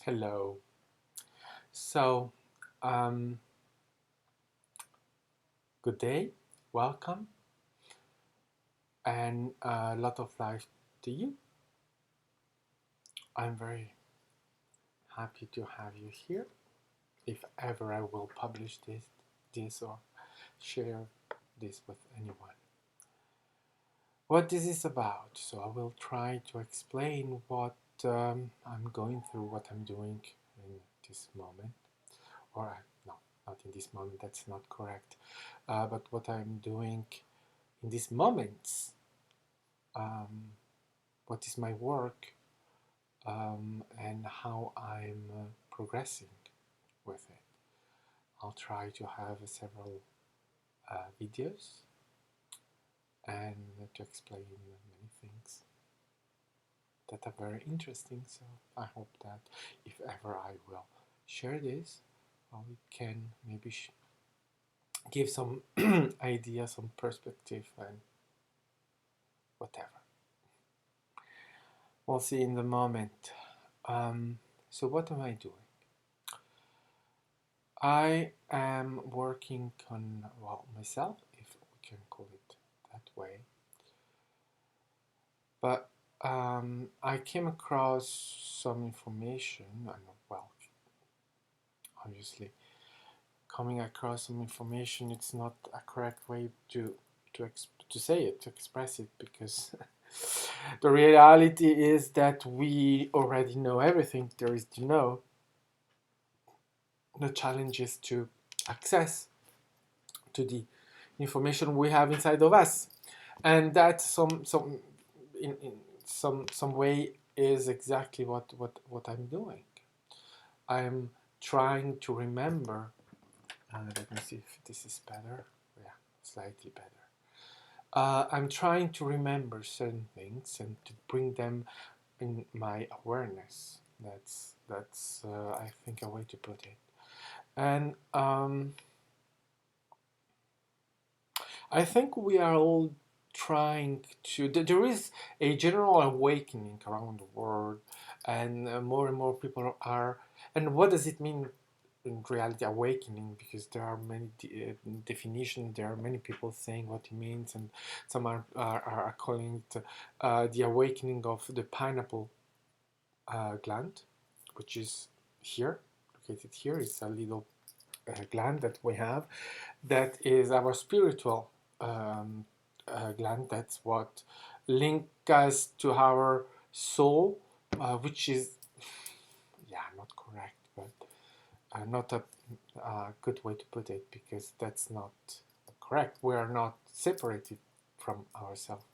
Hello. So, um, good day, welcome, and a lot of life to you. I'm very happy to have you here. If ever I will publish this or share this with anyone. What this is about. So I will try to explain what I'm going through, what I'm doing in this moment, no, not in this moment. That's not correct. But what I'm doing in these moments, um, what is my work, and how I'm progressing with it. I'll try to have several videos and to explain many things that are very interesting. So I hope that if ever I will share this, we can maybe give some idea, some perspective, and whatever. We'll see in the moment. So what am I doing? I am working on, well, myself, if we can call it that way. But I came across some information, and well, obviously, coming across some information, it's not a correct way to say it, to express it, because the reality is that we already know everything there is to know. The challenge is to access to the information we have inside of us, and that in some way is exactly what I'm doing. I'm trying to remember. Let me see if this is better. Yeah, slightly better. I'm trying to remember certain things and to bring them in my awareness. That's I think a way to put it. And I think we are all trying to. There is a general awakening around the world, and more people are. And what does it mean in reality, awakening? Because there are many definitions. There are many people saying what it means, and some are calling it the awakening of the pineal gland, which is here, located here. It's a little gland that we have, that is our spiritual gland. That's what link us to our soul, which is, yeah, not correct, but not a good way to put it, because that's not correct. We are not separated from ourselves.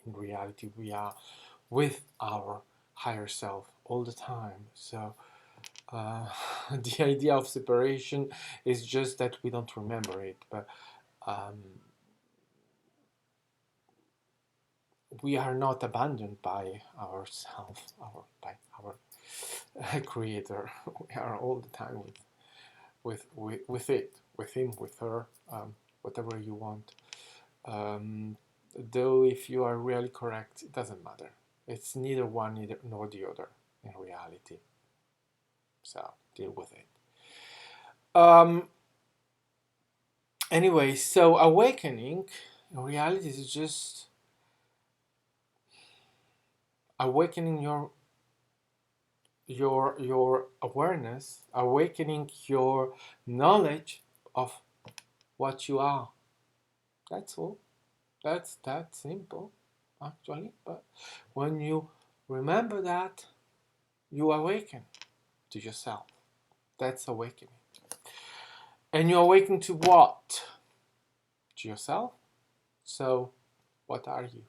In reality, we are with our higher self all the time. So the idea of separation is just that we don't remember it, but um, we are not abandoned by ourselves, by our creator. We are all the time with it, with him, with her, whatever you want. Um, though if you are really correct, it doesn't matter. It's neither one neither, nor the other in reality. So deal with it. Anyway, so awakening in reality is just awakening your awareness, awakening your knowledge of what you are. That's all. That's that simple, actually. But when you remember that, you awaken to yourself. That's awakening. And you awaken to what? To yourself. So, what are you?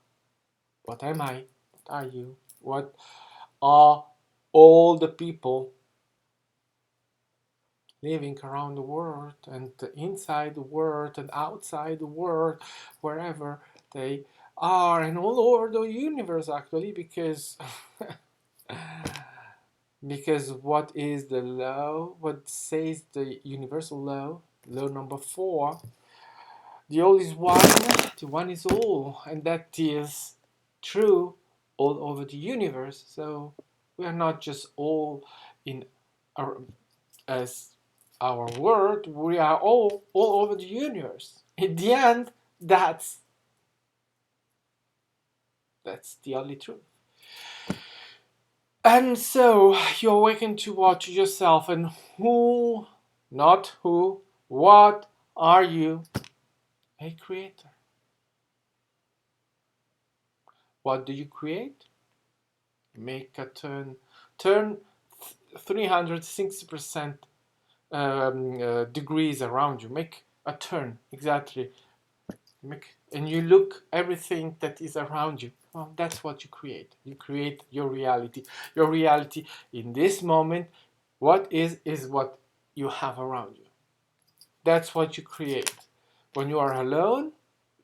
What am I? What are you? What are all the people living around the world and inside the world and outside the world, wherever they are, and all over the universe, actually, because because what is the law? What says the universal law? Law number 4. The all is one, the one is all, and that is true all over the universe. So We are not just all in our, as our world. We are all over the universe. In the end, that's the only truth. And so you awaken to watch yourself, and who, not who, what are you? A creator. What do you create? Make a turn 360% degrees around you. Make a turn exactly. And you look everything that is around you. Well, that's what you create. You create your reality. Your reality in this moment, what is what you have around you. That's what you create. When you are alone,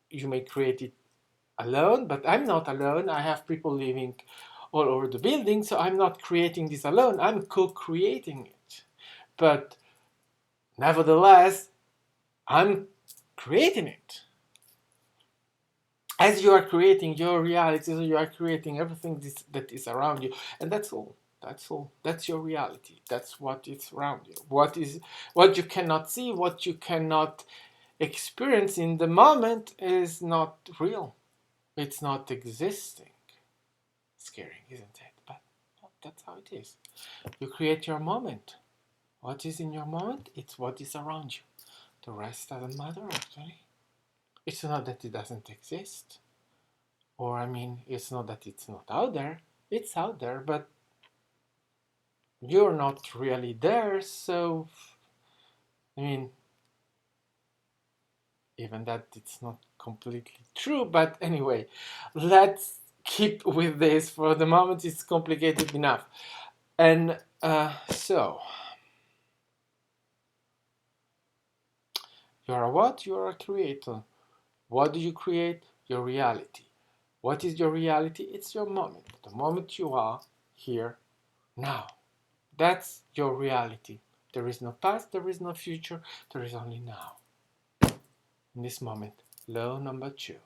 you may create it alone, but I'm not alone. I have people living all over the building, so I'm not creating this alone. I'm co-creating it. But nevertheless, I'm creating it. As you are creating your reality, you are creating everything that is around you, and that's all. That's all. That's your reality. That's what is around you. What you cannot see, what you cannot experience in the moment is not real. It's not existing. Scary, isn't it? But well, that's how it is. You create your moment. What is in your moment? It's what is around you. The rest doesn't matter, actually. It's not that it doesn't exist. Or, I mean, it's not that it's not out there. It's out there, but you're not really there, so, I mean, even that it's not completely true, but anyway, let's keep with this. For the moment, it's complicated enough. And so, you are what? You are a creator. What do you create? Your reality. What is your reality? It's your moment. The moment you are here now. That's your reality. There is no past, there is no future, there is only now. In this moment, law number 2.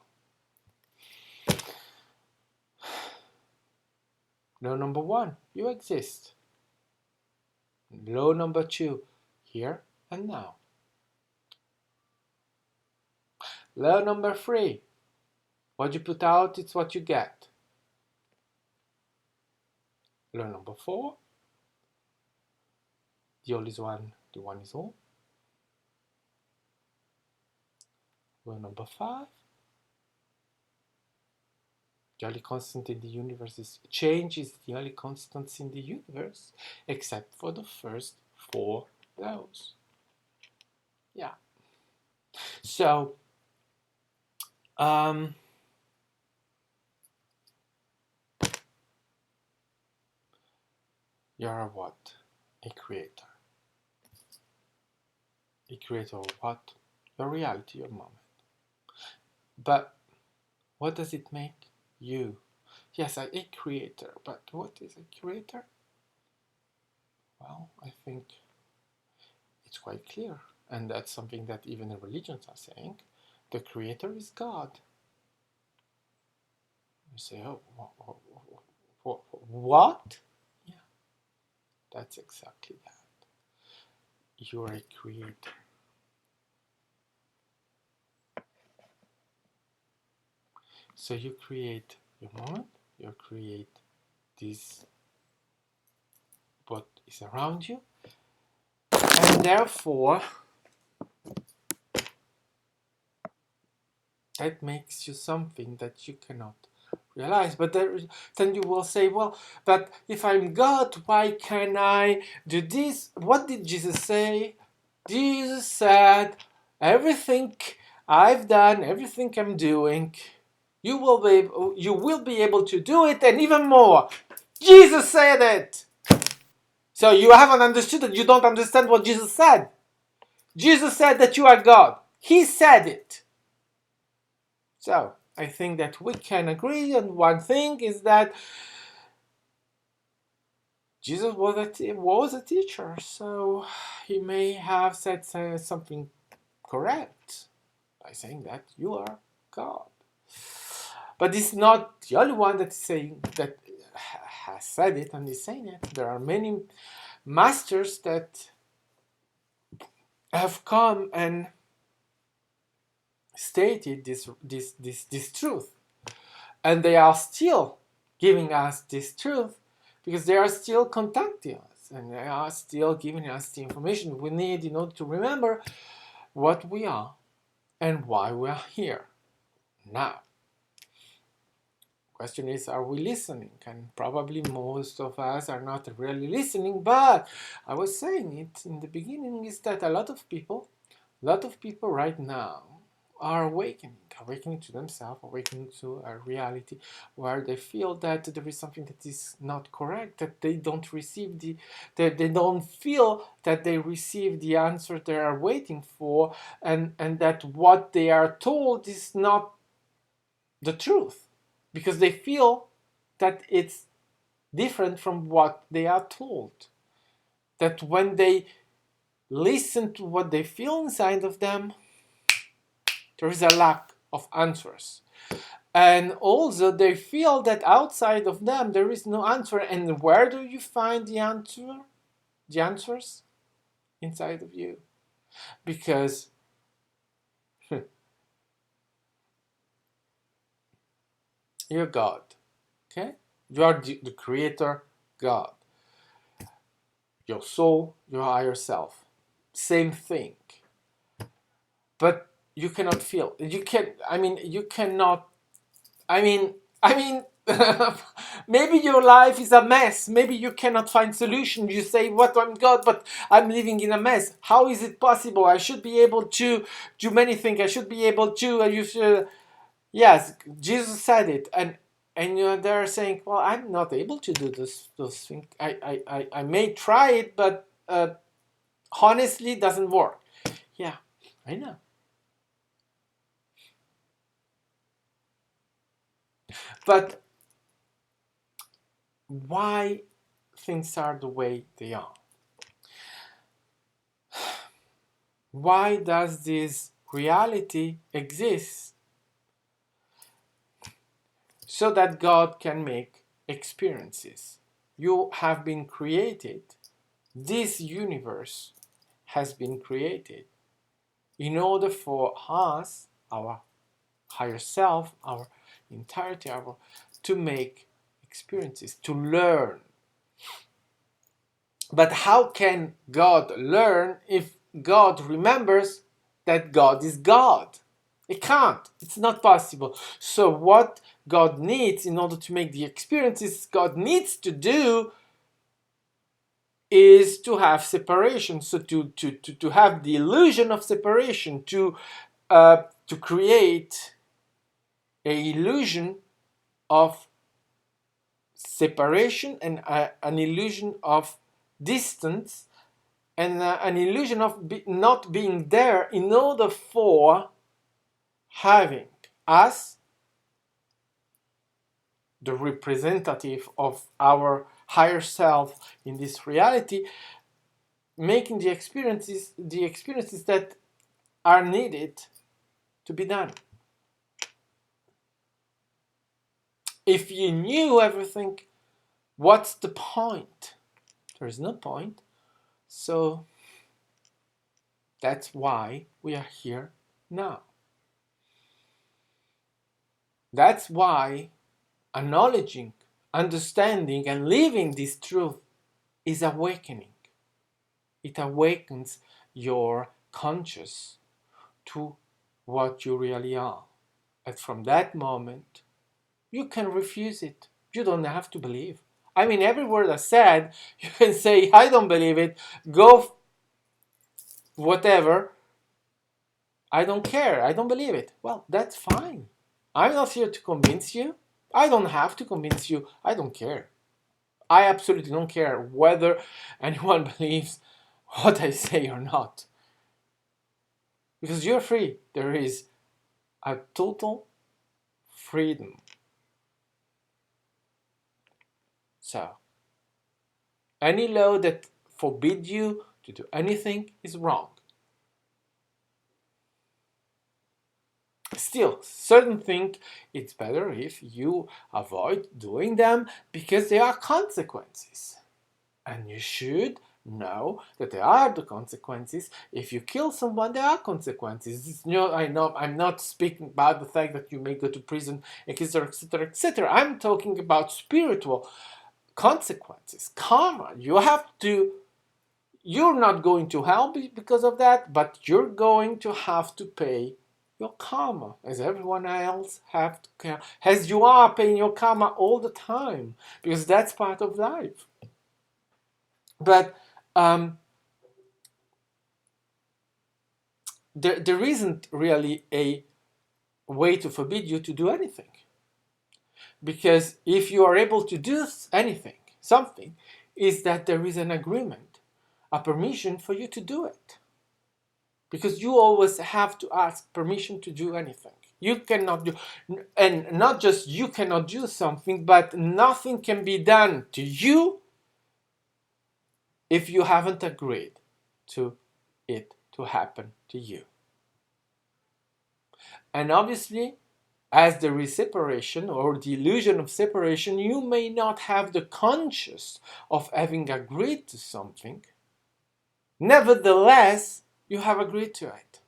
Law number 1, you exist. Law number 2, here and now. Law number 3, what you put out, it's what you get. Law number 4, the all is one, the one is all. Law number 5, the only constant in the universe is change is the only constants in the universe, except for the first 4 laws. Yeah. So, you're what? A creator. A creator of what? Your reality, your moment. But what does it make you? Yes, I'm a creator, but what is a creator? Well, I think it's quite clear, and that's something that even the religions are saying. The creator is God. You say, oh, what? Yeah, that's exactly that. You're a creator. So you create your moment, you create this, what is around you, and therefore that makes you something that you cannot realize. But then you will say, well, but if I'm God, why can't I do this? What did Jesus say? Jesus said, everything I've done, everything I'm doing, you will be able to do it, and even more. Jesus said it. So you haven't understood it. You don't understand what Jesus said. Jesus said that you are God. He said it. So I think that we can agree on one thing, is that Jesus was a teacher, so he may have said something correct by saying that you are God. But it's not the only one that is saying that. has said it and is saying it. There are many masters that have come and stated this truth, and they are still giving us this truth because they are still contacting us and they are still giving us the information we need in order to remember what we are and why we are here. Now, question is, are we listening? And probably most of us are not really listening, but I was saying it in the beginning is that a lot of people right now are awakening to themselves, awakening to a reality where they feel that there is something that is not correct, that they don't receive that they don't feel that they receive the answer they are waiting for, and that what they are told is not the truth, because they feel that it's different from what they are told. That when they listen to what they feel inside of them, there is a lack of answers. And also they feel that outside of them there is no answer. And where do you find the answer? The answers? Inside of you. Because you're God. Okay? You are the creator God. Your soul, your higher self. Same thing. But you cannot feel. You cannot. I mean, maybe your life is a mess. Maybe you cannot find solution. You say, "What, I'm God, but I'm living in a mess. How is it possible? I should be able to do many things. I should be able to." And you should, yes, Jesus said it, and you're there saying, "Well, I'm not able to do those things. I may try it, but honestly, it doesn't work." Yeah, I know. But why things are the way they are? Why does this reality exist? So that God can make experiences. You have been created. This universe has been created in order for us, our higher self, our entirety, to make experiences, to learn. But how can God learn if God remembers that God is God? It can't. It's not possible. So what God needs in order to make the experiences God needs to do is to have separation. So to have the illusion of separation, to create a illusion of separation and an illusion of distance and an illusion of not being there in order for having us, the representative of our higher self in this reality, making the experiences that are needed to be done. If you knew everything, what's the point? There is no point. So that's why we are here now. That's why acknowledging, understanding, and living this truth is awakening. It awakens your conscious to what you really are. And from that moment, you can refuse it. You don't have to believe. Every word I said, you can say, I don't believe it, go whatever, I don't care, I don't believe it. Well, that's fine. I'm not here to convince you. I don't have to convince you. I don't care. I absolutely don't care whether anyone believes what I say or not. Because you're free. There is a total freedom. So, any law that forbids you to do anything is wrong. Still, certain things it's better if you avoid doing them because there are consequences. And you should know that there are the consequences. If you kill someone, there are consequences. I know I'm not speaking about the fact that you may go to prison, etc., etc., etc. I'm talking about spiritual consequences, karma. You're not going to hell because of that, but you're going to have to pay your karma as everyone else have to, as you are paying your karma all the time, because that's part of life. But there isn't really a way to forbid you to do anything, because if you are able to do anything, something, is that there is an agreement, a permission for you to do it. Because you always have to ask permission to do anything. You cannot do, and not just you cannot do something, but nothing can be done to you if you haven't agreed to it to happen to you. And obviously, as there is separation or the illusion of separation, you may not have the conscious of having agreed to something. Nevertheless, you have agreed to it.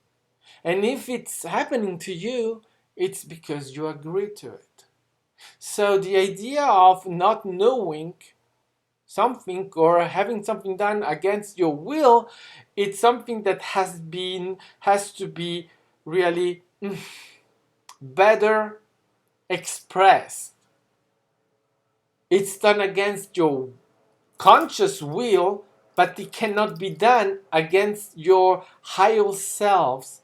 And if it's happening to you, it's because you agreed to it. So the idea of not knowing something or having something done against your will, it's something that has to be really better expressed. It's done against your conscious will, but it cannot be done against your higher self's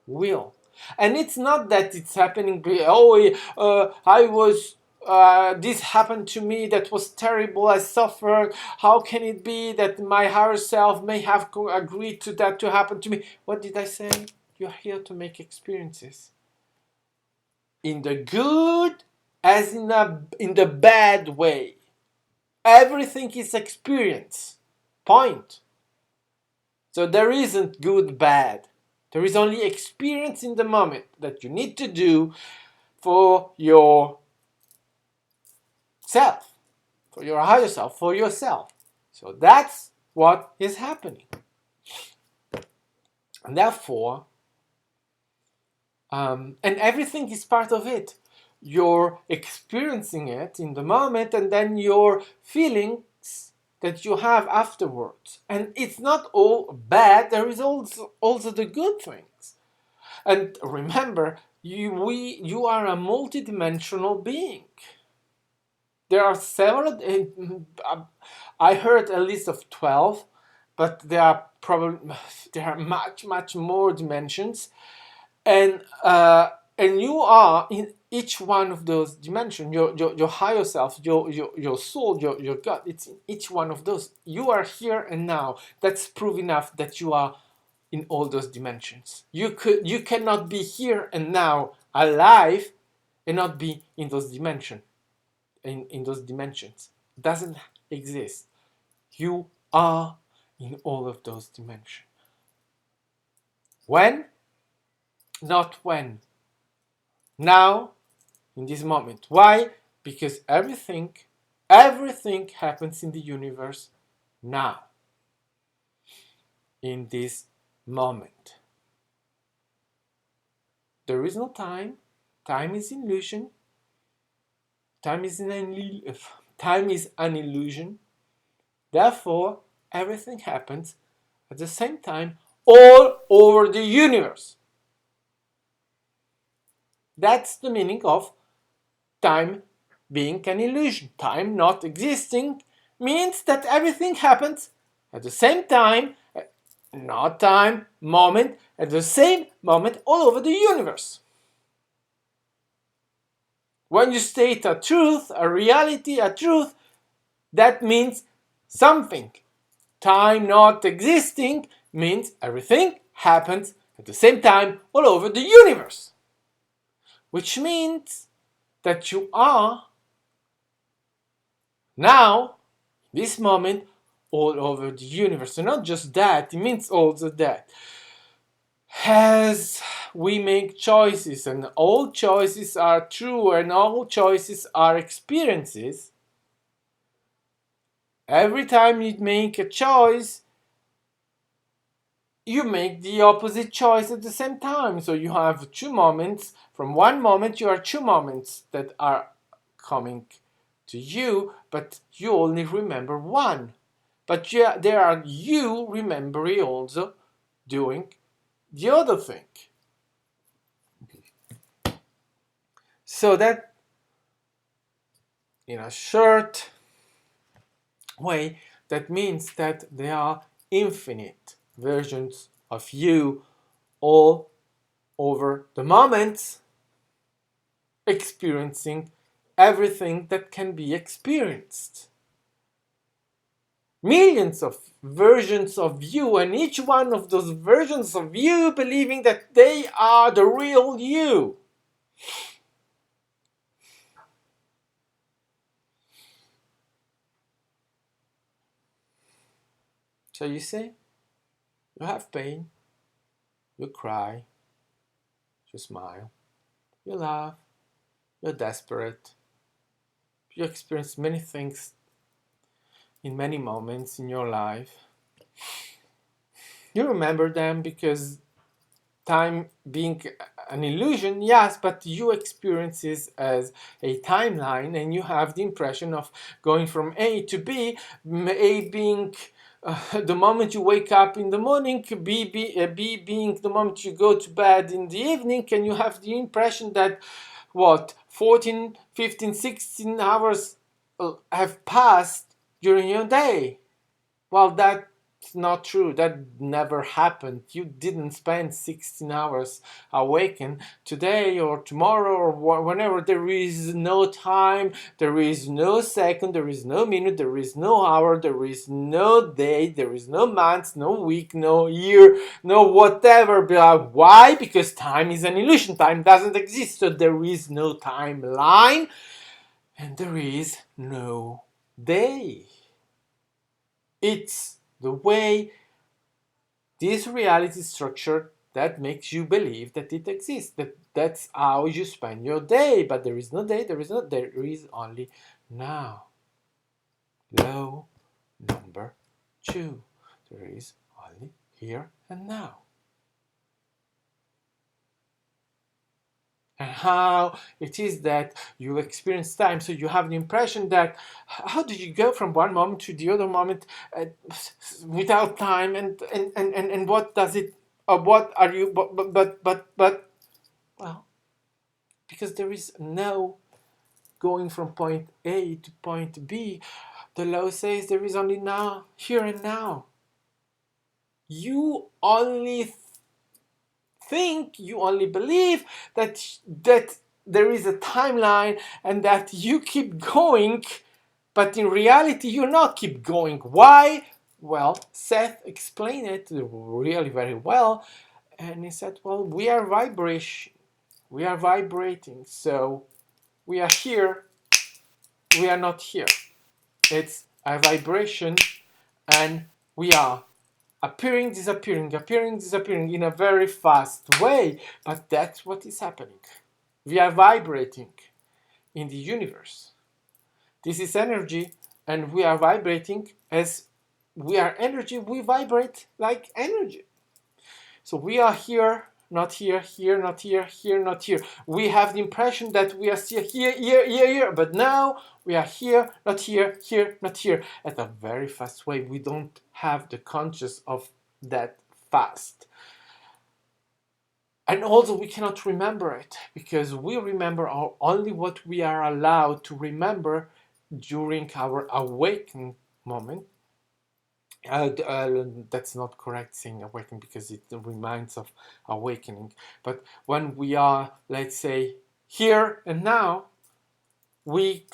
will. And it's not that it's happening, this happened to me, that was terrible, I suffered, how can it be that my higher self may have agreed to that to happen to me? What did I say? You're here to make experiences. In the good as in the bad way. Everything is experience. Point. So there isn't good, bad. There is only experience in the moment that you need to do for your self, for your higher self, for yourself. So that's what is happening. And therefore, and everything is part of it. You're experiencing it in the moment, and then your feelings that you have afterwards. And it's not all bad, there is also the good things. And remember, you are a multidimensional being. There are several, I heard a list of 12, but there are much more dimensions. And you are in each one of those dimensions. Your higher self, your soul, your God, it's in each one of those. You are here and now. That's proof enough that you are in all those dimensions. You cannot be here and now alive and not be in those dimensions. In those dimensions. It doesn't exist. You are in all of those dimensions. When? Not when. Now, in this moment. Why? Because everything happens in the universe now. In this moment. There is no time. Time is illusion. Time is an illusion. Therefore, everything happens at the same time all over the universe. That's the meaning of time being an illusion. Time not existing means that everything happens at the same time, not time, moment, at the same moment all over the universe. When you state a truth, a reality, a truth, that means something. Time not existing means everything happens at the same time all over the universe. Which means that you are now, this moment, all over the universe. And not just that, it means also that as we make choices, and all choices are true and all choices are experiences, every time you make a choice, you make the opposite choice at the same time. So you have two moments. From one moment, you are two moments that are coming to you, but you only remember one. But yeah, there are you remembering also doing the other thing. So that, in a short way, that means that there are infinite versions of you all over the moments, experiencing everything that can be experienced. Millions of versions of you, and each one of those versions of you believing that they are the real you. So you see, you have pain, you cry, you smile, you laugh, you're desperate, you experience many things in many moments in your life. You remember them because time being an illusion, yes, but you experience it as a timeline, and you have the impression of going from A to B, A being the moment you wake up in the morning, B being the moment you go to bed in the evening, and you have the impression that what 14, 15, 16 hours have passed during your day. Well, that's not true. That never happened. You didn't spend 16 hours awakened today or tomorrow or whenever. There is no time, there is no second, there is no minute, there is no hour, there is no day, there is no month, no week, no year, no whatever. Why? Because time is an illusion. Time doesn't exist. So there is no timeline and there is no day. It's the way this reality is structured that makes you believe that it exists. That's how you spend your day. But there is no day, there is only now. Law number 2. There is only here and now. And how it is that you experience time. So you have the impression that how do you go from one moment to the other moment without time, and what does it, what are you, but well, because there is no going from point A to point B. The law says there is only now, here and now. You only think, you only believe that there is a timeline and that you keep going, but in reality you not keep going. Why? Well, Seth explained it really very well, and he said, well, we are vibration, we are vibrating, so we are here, we are not here. It's a vibration, and we are appearing, disappearing, appearing, disappearing in a very fast way. But that's what is happening. We are vibrating in the universe. This is energy, and we are vibrating as we are energy. We vibrate like energy. So we are here, not here, here, not here, here, not here. We have the impression that we are still here, here, here, here, but now we are here, not here, here, not here, at a very fast way. We don't have the conscious of that fast. And also we cannot remember it because we remember only what we are allowed to remember during our awakening moment. That's not correct saying awakening because it reminds of awakening. But when we are, let's say, here and now, we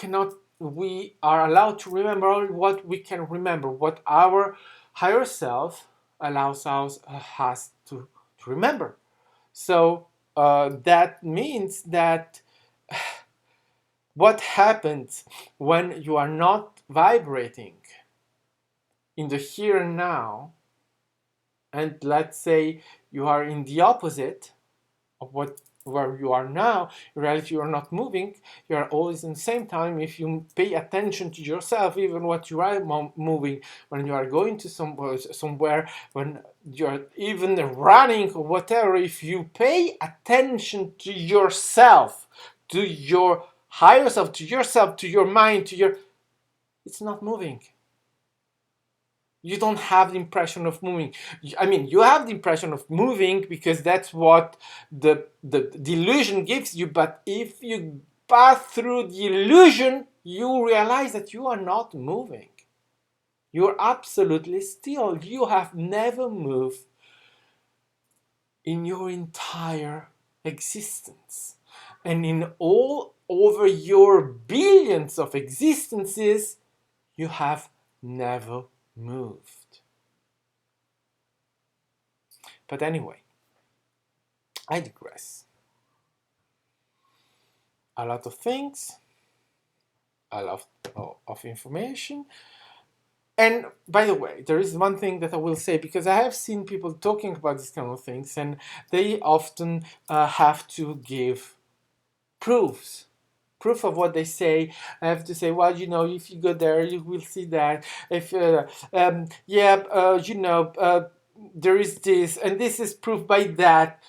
are allowed to remember only what we can remember, what our higher self allows us to remember. So that means that what happens when you are not vibrating in the here and now and let's say you are in the opposite of what where you are now, in reality you are not moving, you are always in the same time. If you pay attention to yourself, even what you are moving, when you are going to somewhere, when you are even running or whatever, if you pay attention to yourself, to your higher self, to your mind, to your, it's not moving. You don't have the impression of moving. I mean, you have the impression of moving because that's what the illusion gives you. But if you pass through the illusion, you realize that you are not moving. You're absolutely still. You have never moved in your entire existence. And in all over your billions of existences, you have never moved. But anyway, I digress. A lot of things, a lot of information. And by the way, there is one thing that I will say, because I have seen people talking about these kind of things, and they often have to give proofs. Proof of what they say. I have to say, well, if you go there, you will see that. If there is this, and this is proof by that.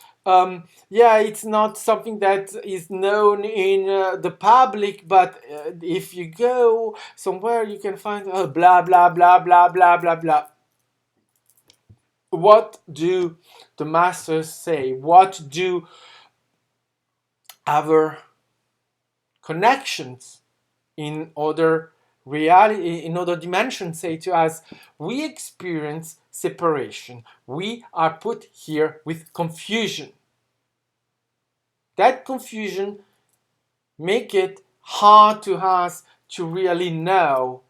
It's not something that is known in the public, but if you go somewhere, you can find blah blah blah blah blah blah blah. What do the masters say? What do our connections in other reality, in other dimensions say to us? We experience separation. We are put here with confusion. That confusion make it hard to us to really know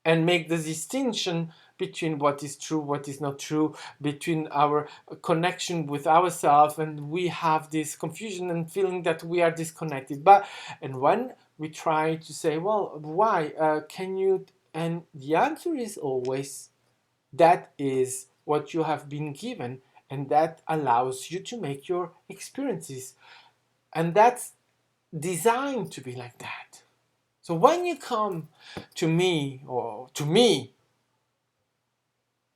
and make the distinction between what is true, what is not true, between our connection with ourselves, and we have this confusion and feeling that we are disconnected. And when we try to say, well, why can you? And the answer is always, that is what you have been given, and that allows you to make your experiences. And that's designed to be like that. So when you come to me,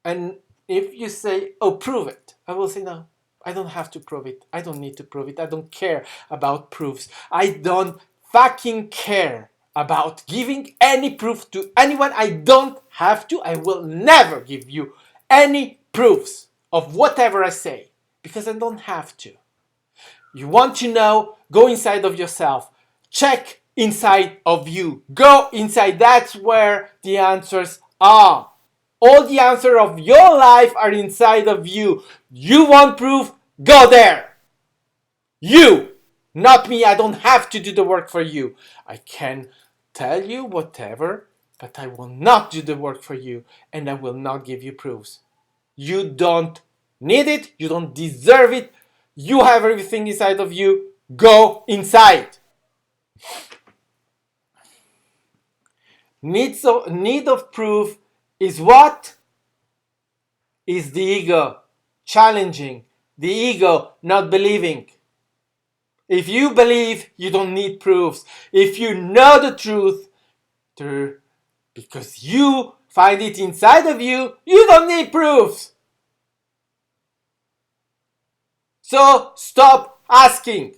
and if you say, oh, prove it, I will say, no, I don't have to prove it. I don't need to prove it. I don't care about proofs. I don't fucking care about giving any proof to anyone. I don't have to. I will never give you any proofs of whatever I say, because I don't have to. You want to know? Go inside of yourself. Check inside of you. Go inside. That's where the answers are. All the answers of your life are inside of you. You want proof? Go there. You, not me. I don't have to do the work for you. I can tell you whatever, but I will not do the work for you, and I will not give you proofs. You don't need it. You don't deserve it. You have everything inside of you. Go inside. Need of proof is what? Is the ego challenging. The ego not believing. If you believe, you don't need proofs. If you know the truth, because you find it inside of you, you don't need proofs. So stop asking.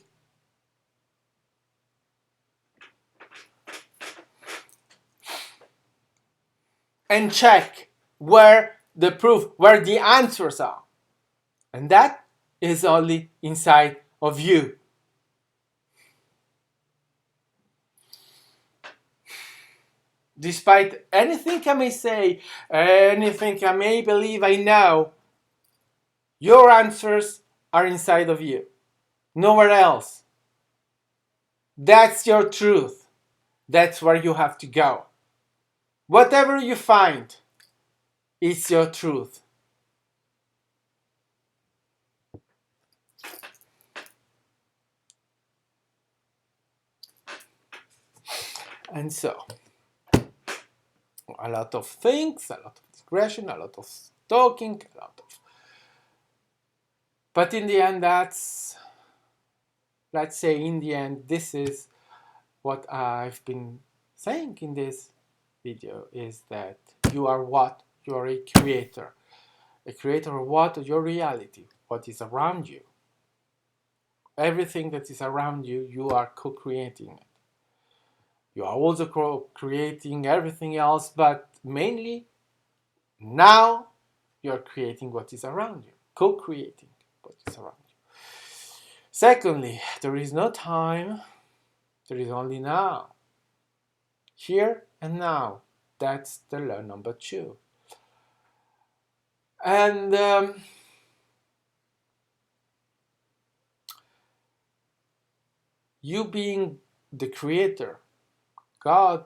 And check where the answers are. And that is only inside of you. Despite anything I may say, anything I may believe I know, your answers are inside of you. Nowhere else. That's your truth. That's where you have to go. Whatever you find is your truth. And so, a lot of things, a lot of digression, a lot of talking, a lot of But in the end, let's say in the end, this is what I've been saying in this video, is that you are what? You are a creator. A creator of what? Of your reality, what is around you. Everything that is around you, you are co-creating it. You are also creating everything else, but mainly now you are creating what is around you, co-creating what is around you. Secondly, there is no time, there is only now. Here and now. That's the law number 2. And you being the creator, God,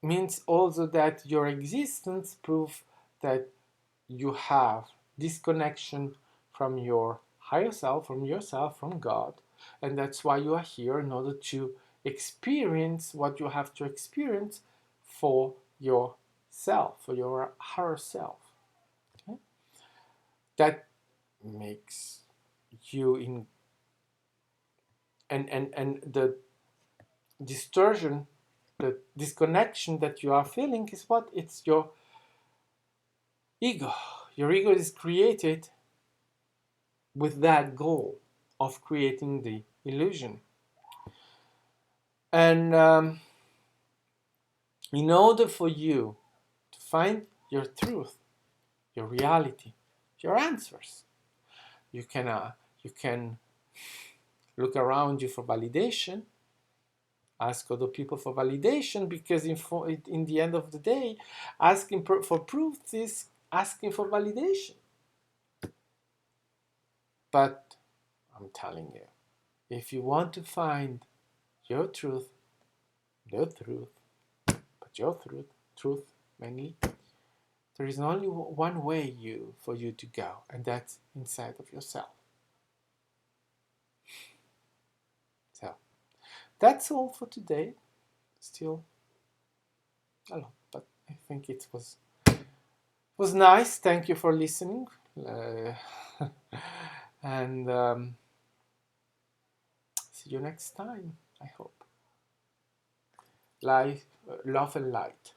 means also that your existence proves that you have this connection from your higher self, from yourself, from God. And that's why you are here, in order to experience what you have to experience for yourself, for your higher self. Okay? That makes you in, and the distortion, the disconnection that you are feeling is what? It's your ego. Your ego is created with that goal of creating the illusion. And in order for you to find your truth, your reality, your answers, you can look around you for validation, ask other people for validation, because in the end of the day, asking for proof is asking for validation. But I'm telling you, if you want to find your truth, the truth, but your truth mainly, there is only one way for you to go, and that's inside of yourself. So that's all for today. Still a lot, but I think it was nice. Thank you for listening, and see you next time. I hope. Life, love and light.